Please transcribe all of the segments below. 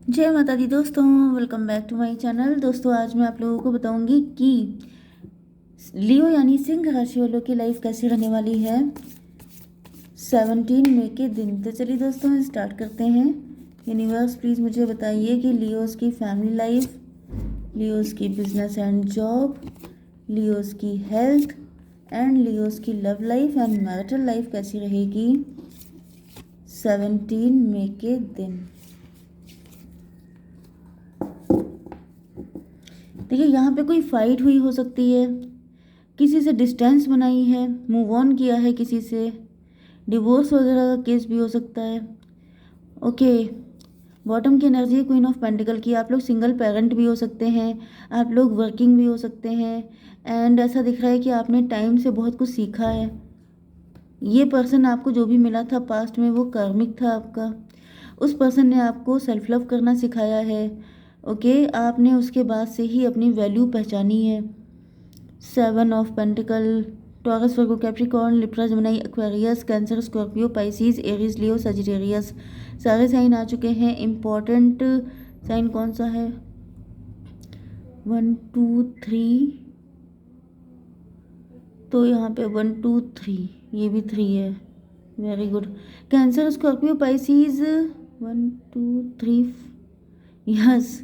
जय माता दी दोस्तों, welcome back to my channel. दोस्तों आज मैं आप लोगों को बताऊंगी कि लियो यानी सिंह राशि वालों की लाइफ कैसी रहने वाली है 17 मई के दिन। तो चलिए दोस्तों स्टार्ट करते हैं। यूनिवर्स प्लीज़ मुझे बताइए कि लियोस की फैमिली लाइफ, लियोस की बिजनेस एंड जॉब, लियोस की हेल्थ एंड लियोस की love life and marital life कैसी रहेगी 17 मई के दिन। देखिए यहाँ पे कोई फाइट हुई हो सकती है, किसी से डिस्टेंस बनाई है, मूव ऑन किया है किसी से, डिवोर्स वगैरह का केस भी हो सकता है। ओके, बॉटम की एनर्जी क्वीन ऑफ पेंटिकल की। आप लोग सिंगल पेरेंट भी हो सकते हैं, आप लोग वर्किंग भी हो सकते हैं। एंड ऐसा दिख रहा है कि आपने टाइम से बहुत कुछ सीखा है। ये पर्सन आपको जो भी मिला था पास्ट में वो कार्मिक था आपका। उस पर्सन ने आपको सेल्फ लव करना सिखाया है। ओके, आपने उसके बाद से ही अपनी वैल्यू पहचानी है। 7 of pentacle, taurus, Virgo, Capricorn, Libra, Gemini, Aquarius, cancer, Scorpio, Pisces, Aries, Leo, Sagittarius सारे साइन आ चुके हैं। इम्पॉर्टेंट साइन कौन सा है? 1 2 3, तो यहाँ पे 1 2 3, ये भी 3 है। Very good. Cancer, Scorpio, Pisces, 1 2 3, yes.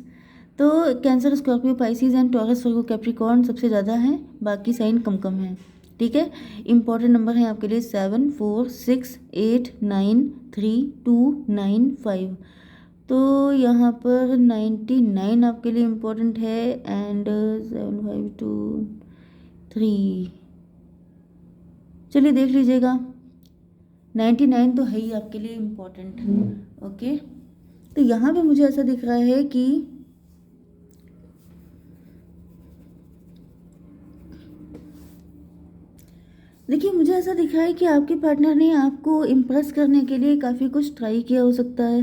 तो Cancer, Scorpio, Pisces and Taurus, Virgo, Capricorn सबसे ज़्यादा हैं, बाकी साइन कम कम हैं। ठीक है। इंपॉर्टेंट नंबर हैं आपके लिए 7 4 6 8 9 3 2 9 5। तो यहाँ पर 99 आपके लिए इम्पोर्टेंट है एंड 7 5 2 3। चलिए देख लीजिएगा, 99 तो है ही आपके लिए इम्पोर्टेंट। ओके, तो यहाँ पे मुझे ऐसा दिख रहा है कि देखिए मुझे ऐसा दिख रहा है कि आपके पार्टनर ने आपको इम्प्रेस करने के लिए काफ़ी कुछ ट्राई किया हो सकता है,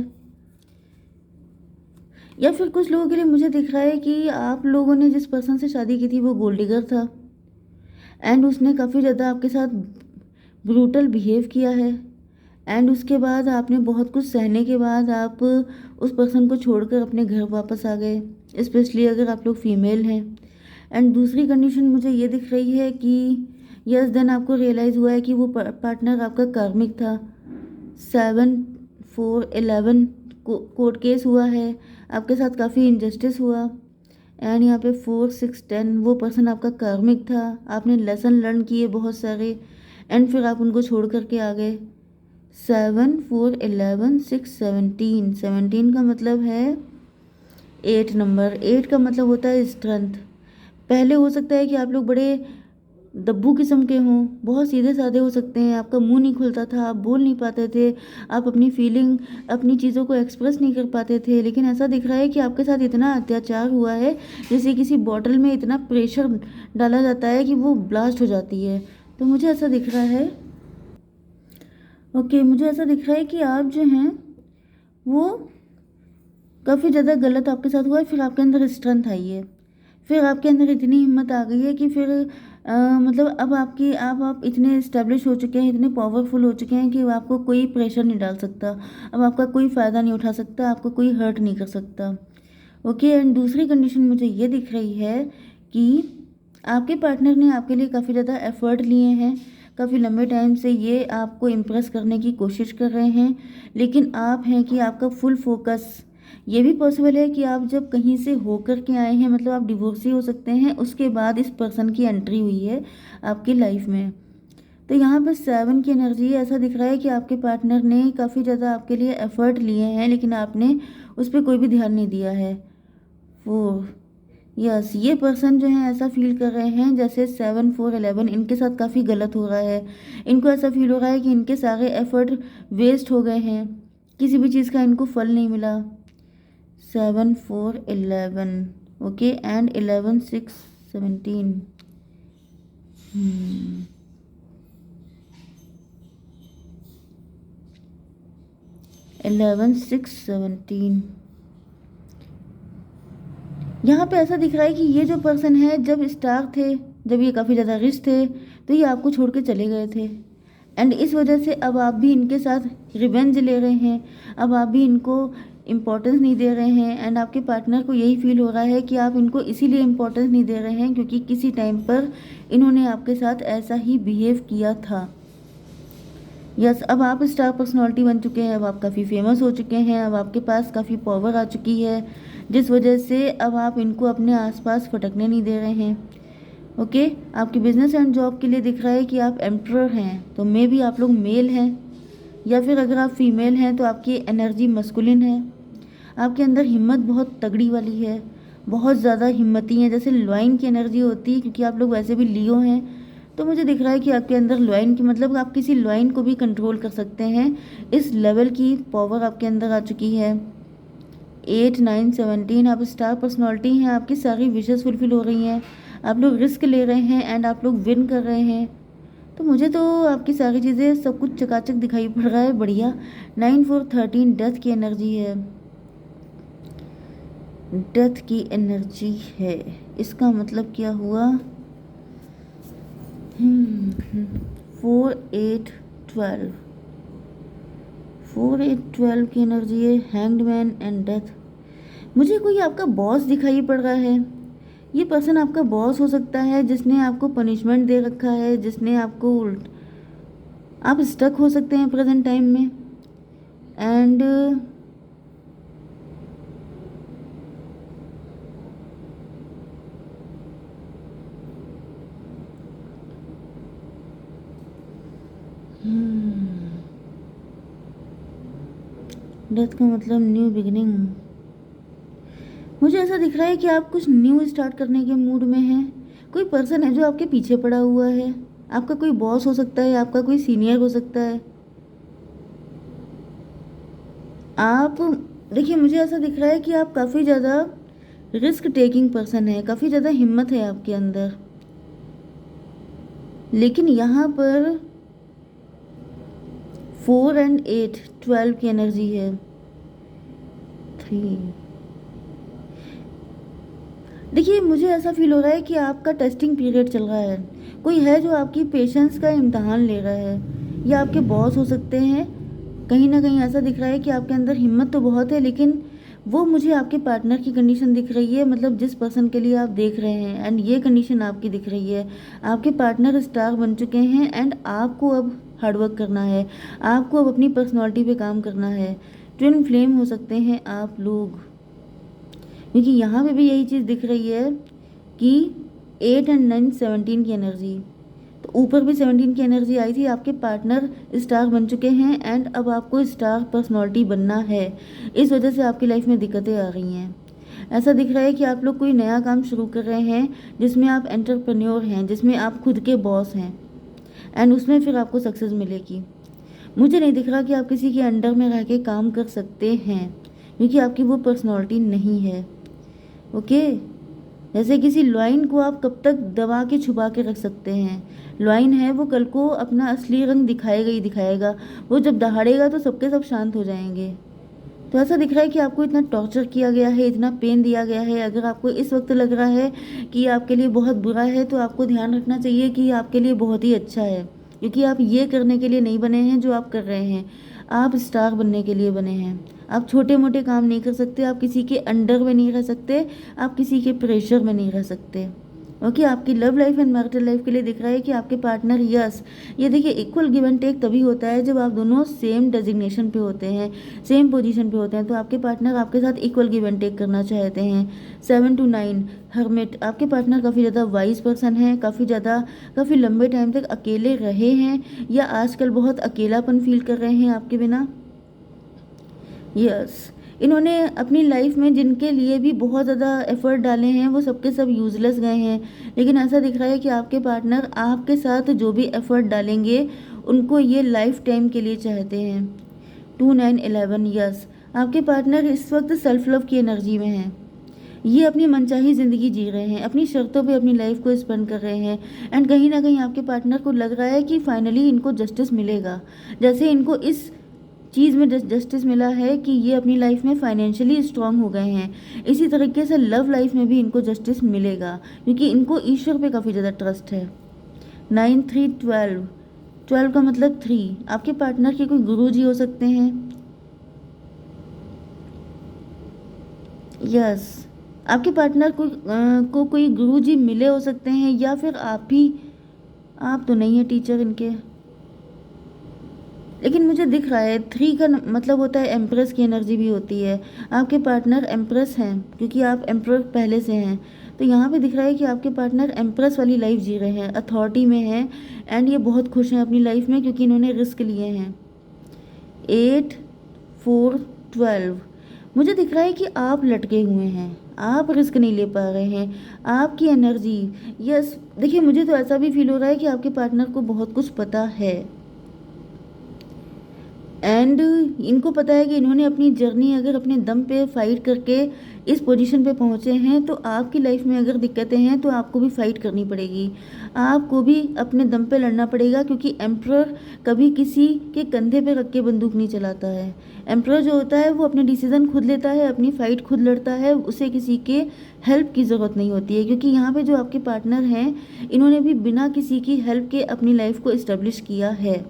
या फिर कुछ लोगों के लिए मुझे दिख रहा है कि आप लोगों ने जिस पर्सन से शादी की थी वो गोल्ड डिगर था एंड उसने काफ़ी ज़्यादा आपके साथ ब्रूटल बिहेव किया है। एंड उसके बाद आपने बहुत कुछ सहने के बाद आप उस पर्सन को छोड़कर अपने घर वापस आ गए, स्पेशली अगर आप लोग फीमेल हैं। एंड दूसरी कंडीशन मुझे ये दिख रही है कि यस देन आपको रियलाइज़ हुआ है कि वो पार्टनर आपका कार्मिक था। 7 4 11 कोर्ट केस हुआ है, आपके साथ काफ़ी इनजस्टिस हुआ। एंड यहाँ पे 4 6 10 वो पर्सन आपका कार्मिक था, आपने लेसन लर्न किए बहुत सारे एंड फिर आप उनको छोड़ करके आ गए। 7 4 11 6 17, 17 का मतलब है 8 नंबर। 8 का मतलब होता है स्ट्रेंथ। पहले हो सकता है कि आप लोग बड़े दब्बू किस्म के हों, बहुत सीधे साधे हो सकते हैं, आपका मुंह नहीं खुलता था, आप बोल नहीं पाते थे, आप अपनी फीलिंग अपनी चीज़ों को एक्सप्रेस नहीं कर पाते थे। लेकिन ऐसा दिख रहा है कि आपके साथ इतना अत्याचार हुआ है, जैसे किसी बॉटल में इतना प्रेशर डाला जाता है कि वो ब्लास्ट हो जाती है। तो मुझे ऐसा दिख रहा है, ओके, मुझे ऐसा दिख रहा है कि आप जो हैं वो काफ़ी ज़्यादा गलत आपके साथ हुआ है, फिर आपके अंदर स्ट्रेंथ आई है, फिर आपके अंदर इतनी हिम्मत आ गई है कि फिर मतलब अब आपकी आप इतने इस्टेब्लिश हो चुके हैं, इतने पावरफुल हो चुके हैं कि आपको कोई प्रेशर नहीं डाल सकता, अब आपका कोई फ़ायदा नहीं उठा सकता, आपको कोई हर्ट नहीं कर सकता। ओके, एंड दूसरी कंडीशन मुझे ये दिख रही है कि आपके पार्टनर ने आपके लिए काफ़ी ज़्यादा एफर्ट लिए हैं, काफ़ी लंबे टाइम से ये आपको इम्प्रेस करने की कोशिश कर रहे हैं, लेकिन आप हैं कि आपका फुल फोकस। ये भी पॉसिबल है कि आप जब कहीं से होकर के आए हैं, मतलब आप डिवोर्सी हो सकते हैं, उसके बाद इस पर्सन की एंट्री हुई है आपकी लाइफ में। तो यहाँ पर 7 की एनर्जी ऐसा दिख रहा है कि आपके पार्टनर ने काफ़ी ज़्यादा आपके लिए एफर्ट लिए हैं, लेकिन आपने उस पर कोई भी ध्यान नहीं दिया है। 4, यस, ये पर्सन जो है ऐसा फील कर रहे हैं जैसे 7 4 11 इनके साथ काफ़ी गलत हो रहा है। इनको ऐसा फील हो रहा है कि इनके सारे एफर्ट वेस्ट हो गए हैं, किसी भी चीज़ का इनको फल नहीं मिला। 7 4 11, ओके, एंड 11 6 17। 11 6 17, यहाँ पे ऐसा दिख रहा है कि ये जो पर्सन है जब स्टार थे, जब ये काफ़ी ज़्यादा रिच थे, तो ये आपको छोड़ के चले गए थे। एंड इस वजह से अब आप भी इनके साथ रिवेंज ले रहे हैं, अब आप भी इनको इम्पोर्टेंस नहीं दे रहे हैं एंड आपके पार्टनर को यही फील हो रहा है कि आप इनको इसीलिए इम्पोर्टेंस नहीं दे रहे हैं क्योंकि किसी टाइम पर इन्होंने आपके साथ ऐसा ही बिहेव किया था। यस, अब आप स्टार पर्सनालिटी बन चुके हैं, अब आप काफ़ी फेमस हो चुके हैं, अब आपके पास काफ़ी पावर आ चुकी है, जिस वजह से अब आप इनको अपने आसपास फटकने नहीं दे रहे हैं। ओके, आपके बिजनेस एंड जॉब के लिए दिख रहा है कि आप एम्परर हैं, तो मे भी आप लोग मेल हैं, या फिर अगर आप फीमेल हैं तो आपकी एनर्जी मस्कुलिन है। आपके अंदर हिम्मत बहुत तगड़ी वाली है, बहुत ज़्यादा हिम्मती हैं, जैसे लॉइन की एनर्जी होती है, क्योंकि आप लोग वैसे भी लियो हैं। तो मुझे दिख रहा है कि आपके अंदर लॉइन की मतलब आप किसी लॉइन को भी कंट्रोल कर सकते हैं, इस लेवल की पावर आपके अंदर आ चुकी है। 8, 9, 17 आप स्टार पर्सनालिटी हैं, आपकी सारी विशेस फुलफिल हो रही हैं, आप लोग रिस्क ले रहे हैं एंड आप लोग विन कर रहे हैं। तो मुझे तो आपकी सारी चीज़ें सब कुछ चकाचक दिखाई पड़ रहा है, बढ़िया। 9, 4, 13 डेथ की एनर्जी है, डेथ की एनर्जी है। इसका मतलब क्या हुआ? 4, 8, 12 4, 8, 12 की एनर्जी है, हैंग्ड मैन एंड डेथ। मुझे कोई आपका बॉस दिखाई पड़ रहा है, ये पर्सन आपका बॉस हो सकता है जिसने आपको पनिशमेंट दे रखा है, जिसने आपको आप स्टक हो सकते हैं प्रेजेंट टाइम में। एंड डेथ का मतलब न्यू बिगिनिंग। मुझे ऐसा दिख रहा है कि आप कुछ न्यू स्टार्ट करने के मूड में हैं। कोई पर्सन है जो आपके पीछे पड़ा हुआ है, आपका कोई बॉस हो सकता है, आपका कोई सीनियर हो सकता है। आप देखिए, मुझे ऐसा दिख रहा है कि आप काफ़ी ज़्यादा रिस्क टेकिंग पर्सन है, काफ़ी ज़्यादा हिम्मत है आपके अंदर। लेकिन यहाँ पर 4 एंड 8, 12 की एनर्जी है। 3 देखिए, मुझे ऐसा फील हो रहा है कि आपका टेस्टिंग पीरियड चल रहा है। कोई है जो आपकी पेशेंस का इम्तहान ले रहा है, या आपके बॉस हो सकते हैं। कहीं ना कहीं ऐसा दिख रहा है कि आपके अंदर हिम्मत तो बहुत है, लेकिन वो मुझे आपके पार्टनर की कंडीशन दिख रही है, मतलब जिस पर्सन के लिए आप देख रहे हैं, एंड ये कंडीशन आपकी दिख रही है। आपके पार्टनर स्टार बन चुके हैं एंड आपको अब हार्डवर्क करना है, आपको अब अपनी पर्सनैलिटी पे काम करना है। ट्विन फ्लेम हो सकते हैं आप लोग, क्योंकि यहाँ पे भी यही चीज़ दिख रही है कि 8 एंड 9, 17 की एनर्जी। तो ऊपर भी 17 की एनर्जी आई थी। आपके पार्टनर स्टार बन चुके हैं एंड अब आपको स्टार पर्सनैलिटी बनना है, इस वजह से आपकी लाइफ में दिक्कतें आ रही हैं। ऐसा दिख रहा है कि आप लोग कोई नया काम शुरू कर रहे हैं जिसमें आप एंटरप्रेन्योर हैं, जिसमें आप खुद के बॉस हैं, एंड उसमें फिर आपको सक्सेस मिलेगी। मुझे नहीं दिख रहा कि आप किसी के अंडर में रह के काम कर सकते हैं, क्योंकि आपकी वो पर्सनैलिटी नहीं है। ओके, जैसे किसी लॉइन को आप कब तक दबा के छुपा के रख सकते हैं। लॉइन है, वो कल को अपना असली रंग दिखाएगा ही दिखाएगा, वो जब दहाड़ेगा तो सबके सब शांत हो जाएंगे। तो ऐसा दिख रहा है कि आपको इतना टॉर्चर किया गया है, इतना पेन दिया गया है। अगर आपको इस वक्त लग रहा है कि आपके लिए बहुत बुरा है, तो आपको ध्यान रखना चाहिए कि आपके लिए बहुत ही अच्छा है, क्योंकि आप ये करने के लिए नहीं बने हैं जो आप कर रहे हैं। आप स्टार बनने के लिए बने हैं। आप छोटे मोटे काम नहीं कर सकते, आप किसी के अंडर में नहीं रह सकते, आप किसी के प्रेशर में नहीं रह सकते। ओके, आपकी love life and marital life के लिए दिख रहा है कि आपके पार्टनर, यस, ये देखिए, इक्वल गिव एंड टेक तभी होता है जब आप दोनों सेम डेजिग्नेशन पे होते हैं, सेम पोजीशन पे होते हैं। तो आपके पार्टनर आपके साथ इक्वल गिव एंड टेक करना चाहते हैं। 7 to 9 हर्मिट, आपके पार्टनर काफ़ी ज़्यादा वाइज पर्सन है, काफ़ी लंबे टाइम तक अकेले रहे हैं, या आजकल बहुत अकेलापन फील कर रहे हैं आपके बिना। यस, इन्होंने अपनी लाइफ में जिनके लिए भी बहुत ज़्यादा एफर्ट डाले हैं वो सबके सब यूज़लेस गए हैं, लेकिन ऐसा दिख रहा है कि आपके पार्टनर आपके साथ जो भी एफर्ट डालेंगे उनको ये लाइफ टाइम के लिए चाहते हैं। 2, 9, 11, यस, आपके पार्टनर इस वक्त सेल्फ लव की एनर्जी में हैं। ये अपनी मनचाही ज़िंदगी जी रहे हैं, अपनी शर्तों पे अपनी लाइफ को स्पेंड कर रहे हैं, एंड कहीं ना कहीं आपके पार्टनर को लग रहा है कि फाइनली इनको जस्टिस मिलेगा। जैसे इनको इस चीज़ में जस्टिस मिला है कि ये अपनी लाइफ में फाइनेंशियली स्ट्रांग हो गए हैं, इसी तरीके से लव लाइफ में भी इनको जस्टिस मिलेगा, क्योंकि इनको ईश्वर पे काफ़ी ज़्यादा ट्रस्ट है। 9, 3, 12, 12 का मतलब 3, आपके पार्टनर के कोई गुरुजी हो सकते हैं। यस, आपके पार्टनर को कोई गुरुजी मिले हो सकते हैं, या फिर आप तो नहीं है टीचर इनके, लेकिन मुझे दिख रहा है 3 का मतलब होता है एम्प्रेस की एनर्जी भी होती है। आपके पार्टनर एम्प्रेस हैं क्योंकि आप एम्प्रेस पहले से हैं, तो यहाँ पे दिख रहा है कि आपके पार्टनर एम्प्रेस वाली लाइफ जी रहे हैं, अथॉरिटी में हैं, एंड ये बहुत खुश हैं अपनी लाइफ में क्योंकि इन्होंने रिस्क लिए हैं। 8 4 12 मुझे दिख रहा है कि आप लटके हुए हैं, आप रिस्क नहीं ले पा रहे हैं, आपकी एनर्जी। यस, देखिए मुझे तो ऐसा भी फील हो रहा है कि आपके पार्टनर को बहुत कुछ पता है, एंड इनको पता है कि इन्होंने अपनी जर्नी अगर अपने दम पे फाइट करके इस पोजीशन पे पहुँचे हैं, तो आपकी लाइफ में अगर दिक्कतें हैं तो आपको भी फाइट करनी पड़ेगी, आपको भी अपने दम पे लड़ना पड़ेगा, क्योंकि एम्परर कभी किसी के कंधे पे रख के बंदूक नहीं चलाता है। एम्परर जो होता है वो अपने डिसीज़न खुद लेता है, अपनी फ़ाइट खुद लड़ता है, उसे किसी के हेल्प की ज़रूरत नहीं होती है, क्योंकि यहाँ पे जो आपके पार्टनर हैं इन्होंने भी बिना किसी की हेल्प के अपनी लाइफ को इस्टेब्लिश किया है।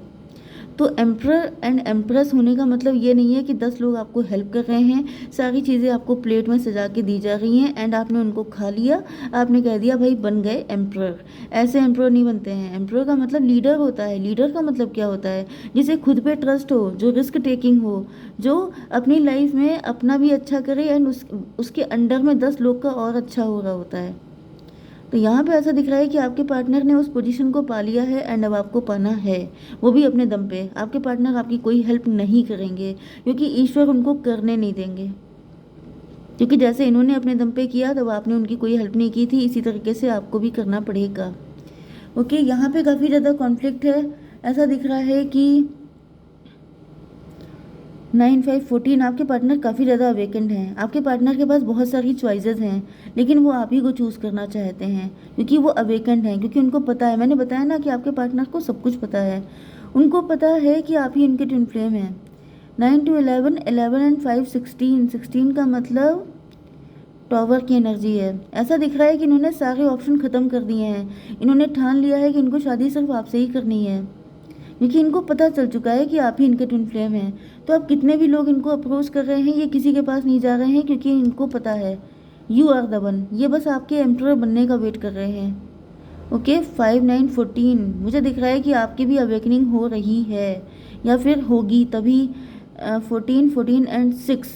तो एम्परर एंड एम्प्रेस होने का मतलब ये नहीं है कि 10 लोग आपको हेल्प कर रहे हैं, सारी चीज़ें आपको प्लेट में सजा के दी जा रही हैं एंड आपने उनको खा लिया, आपने कह दिया भाई बन गए एम्परर। ऐसे एम्परर नहीं बनते हैं। एम्परर का मतलब लीडर होता है। लीडर का मतलब क्या होता है? जिसे खुद पे ट्रस्ट हो, जो रिस्क टेकिंग हो, जो अपनी लाइफ में अपना भी अच्छा करे एंड उसके अंडर में 10 लोग का और अच्छा हो रहा होता है। तो यहाँ पे ऐसा दिख रहा है कि आपके पार्टनर ने उस पोजीशन को पा लिया है एंड अब आपको पाना है, वो भी अपने दम पे। आपके पार्टनर आपकी कोई हेल्प नहीं करेंगे क्योंकि ईश्वर उनको करने नहीं देंगे, क्योंकि जैसे इन्होंने अपने दम पे किया तब आपने उनकी कोई हेल्प नहीं की थी, इसी तरीके से आपको भी करना पड़ेगा। ओके, यहाँ पे काफ़ी ज़्यादा कॉन्फ्लिक्ट है। ऐसा दिख रहा है कि 9 5 14 आपके पार्टनर काफ़ी ज़्यादा अवेकेंड हैं। आपके पार्टनर के पास बहुत सारी चॉइसेस हैं, लेकिन वो आप ही को चूज़ करना चाहते हैं क्योंकि वो अवेकेंड हैं, क्योंकि उनको पता है, मैंने बताया ना कि आपके पार्टनर को सब कुछ पता है। उनको पता है कि आप ही उनके ट्विन फ्लेम हैं। 9 to 11 11 एंड 5 16 16 का मतलब टॉवर की एनर्जी है। ऐसा दिख रहा है कि इन्होंने सारे ऑप्शन ख़त्म कर दिए हैं। इन्होंने ठान लिया है कि इनको शादी सिर्फ आपसे ही करनी है, क्योंकि इनको पता चल चुका है कि आप ही इनके ट्विन फ्लेम हैं। तो अब कितने भी लोग इनको अप्रोच कर रहे हैं, ये किसी के पास नहीं जा रहे हैं, क्योंकि इनको पता है यू आर द वन। ये बस आपके एम्परर बनने का वेट कर रहे हैं। ओके, 5 9 14 मुझे दिख रहा है कि आपकी भी अवेकनिंग हो रही है या फिर होगी तभी। 14 14 एंड 6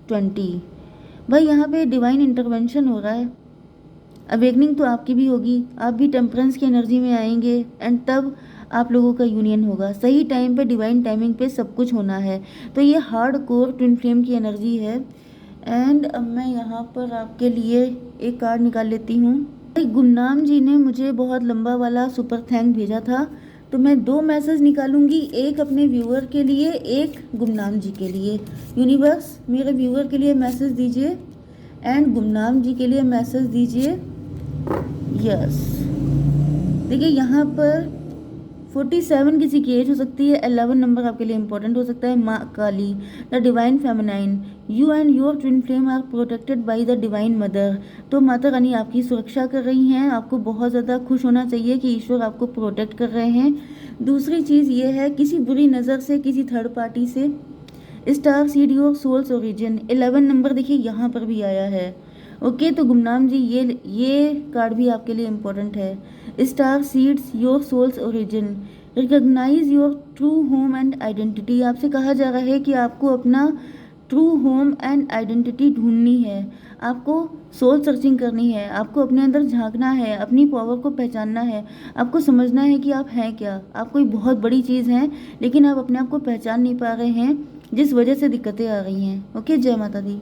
20 भाई यहाँ पे डिवाइन इंटरवेंशन हो रहा है। अवेकनिंग तो आपकी भी होगी, आप भी टेम्परेंस की एनर्जी में आएंगे एंड तब आप लोगों का यूनियन होगा। सही टाइम पे, डिवाइन टाइमिंग पे सब कुछ होना है। तो ये हार्ड कोर ट्विन फ्लेम की एनर्जी है। एंड अब मैं यहाँ पर आपके लिए एक कार्ड निकाल लेती हूँ। गुमनाम जी ने मुझे बहुत लंबा वाला सुपर थैंक भेजा था, तो मैं 2 मैसेज निकालूंगी, एक अपने व्यूअर के लिए, एक गुमनाम जी के लिए। यूनिवर्स मेरे व्यूअर के लिए मैसेज दीजिए एंड गुमनाम जी के लिए मैसेज दीजिए। यस, देखिए यहाँ पर 47 किसी की एज हो सकती है। 11 नंबर आपके लिए इंपॉर्टेंट हो सकता है। माँ Kali, the divine feminine, you and your twin flame are protected by the divine mother. तो माता रानी आपकी सुरक्षा कर रही हैं। आपको बहुत ज़्यादा खुश होना चाहिए कि ईश्वर आपको प्रोटेक्ट कर रहे हैं। दूसरी चीज़ ये है, किसी बुरी नज़र से, किसी थर्ड पार्टी से। Star seed your souls origin, 11 number देखिए यहाँ पर भी आया है। ओके, तो गुमनाम जी ये कार्ड भी आपके लिए इम्पोर्टेंट है। Star seeds your souls origin, recognize your true home and identity. आपसे कहा जा रहा है कि आपको अपना ट्रू होम एंड आइडेंटिटी ढूंढनी है, आपको सोल सर्चिंग करनी है, आपको अपने अंदर झांकना है, अपनी पावर को पहचानना है, आपको समझना है कि आप हैं क्या। आप कोई बहुत बड़ी चीज़ हैं, लेकिन आप अपने आप को पहचान नहीं पा रहे हैं, जिस वजह से दिक्कतें आ रही हैं। ओके, जय माता दी।